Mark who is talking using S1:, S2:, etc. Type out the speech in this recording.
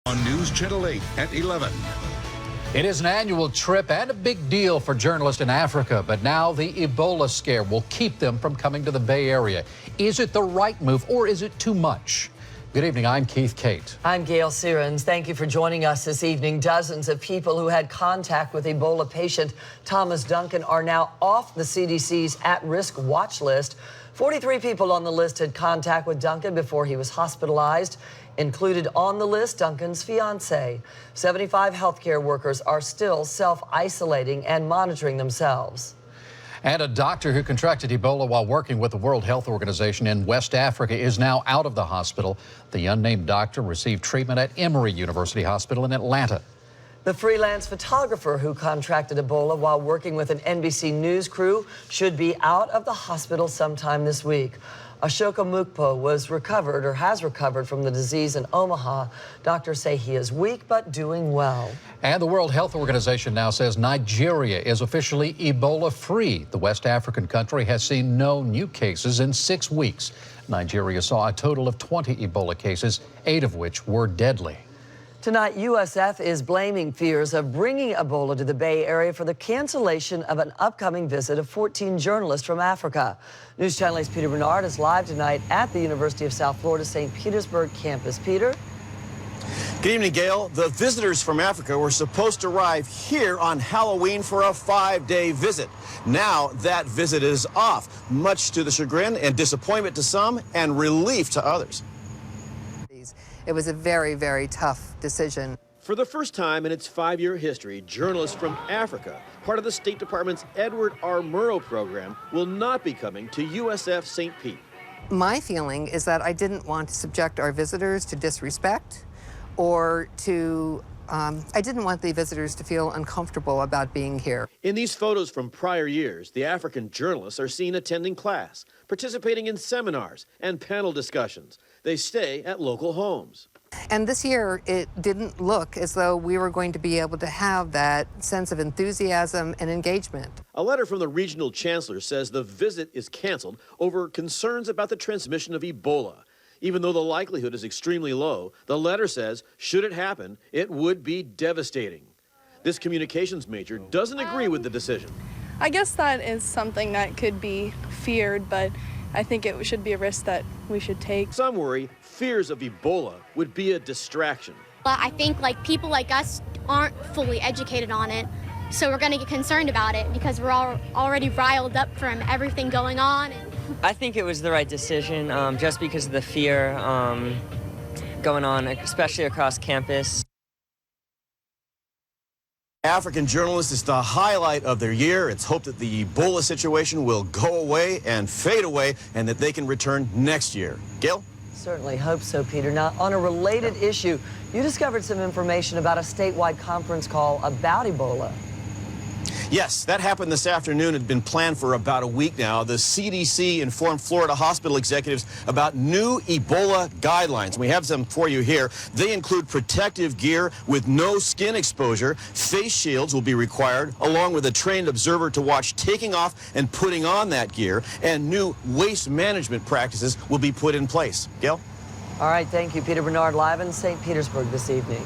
S1: On News Channel 8 at 11.
S2: It is an annual trip and a big deal for journalists in Africa, but now the Ebola scare will keep them from coming to the Bay Area. Is it the right move or is it too much? Good evening, I'm Keith Kate.
S3: I'm Gail Sierens. Thank you for joining us this evening. Dozens of people who had contact with Ebola patient Thomas Duncan are now off the CDC's at-risk watch list. 43 people on the list had contact with Duncan before he was hospitalized. Included on the list, Duncan's fiancée. 75 healthcare workers are still self-isolating and monitoring themselves.
S2: And a doctor who contracted Ebola while working with the World Health Organization in West Africa is now out of the hospital. The unnamed doctor received treatment at Emory University Hospital in Atlanta.
S3: The freelance photographer who contracted Ebola while working with an NBC News crew should be out of the hospital sometime this week. Ashoka Mukpo was recovered or has recovered from the disease in Omaha. Doctors say he is weak but doing well.
S2: And the World Health Organization now says Nigeria is officially Ebola-free. The West African country has seen no new cases in 6 weeks. Nigeria saw a total of 20 Ebola cases, 8 of which were deadly.
S3: Tonight, USF is blaming fears of bringing Ebola to the Bay Area for the cancellation of an upcoming visit of 14 journalists from Africa. News Channel 8's Peter Bernard is live tonight at the University of South Florida St. Petersburg campus. Peter?
S4: Good evening, Gail. The visitors from Africa were supposed to arrive here on Halloween for a 5-day visit. Now that visit is off, much to the chagrin and disappointment to some and relief to others.
S5: It was a very, very tough decision.
S6: For the first time in its 5-year history, journalists from Africa, part of the State Department's Edward R. Murrow program, will not be coming to USF St. Pete.
S5: My feeling is that I didn't want to subject our visitors to disrespect or to, I didn't want the visitors to feel uncomfortable about being here.
S6: In these photos from prior years, the African journalists are seen attending class, participating in seminars and panel discussions. They stay at local homes.
S5: And this year, it didn't look as though we were going to be able to have that sense of enthusiasm and engagement.
S6: A letter from the regional chancellor says the visit is canceled over concerns about the transmission of Ebola. Even though the likelihood is extremely low, the letter says, should it happen, it would be devastating. This communications major doesn't agree with the decision.
S7: I guess that is something that could be feared, but I think it should be a risk that we should take.
S6: Some worry fears of Ebola would be a distraction.
S8: I think people like us aren't fully educated on it, so we're going to get concerned about it because we're all already riled up from everything going on.
S9: I think it was the right decision just because of the fear going on, especially across campus.
S4: African journalists is the highlight of their year. It's hoped that the Ebola situation will go away and fade away and that they can return next year. Gail?
S3: Certainly hope so, Peter. Now, on a related issue, you discovered some information about a statewide conference call about Ebola.
S4: Yes, that happened this afternoon. It had been planned for about a week now. The CDC informed Florida hospital executives about new Ebola guidelines. We have some for you here. They include protective gear with no skin exposure. Face shields will be required, along with a trained observer to watch taking off and putting on that gear. And new waste management practices will be put in place. Gail?
S3: All right, thank you, Peter Bernard, live in St. Petersburg this evening.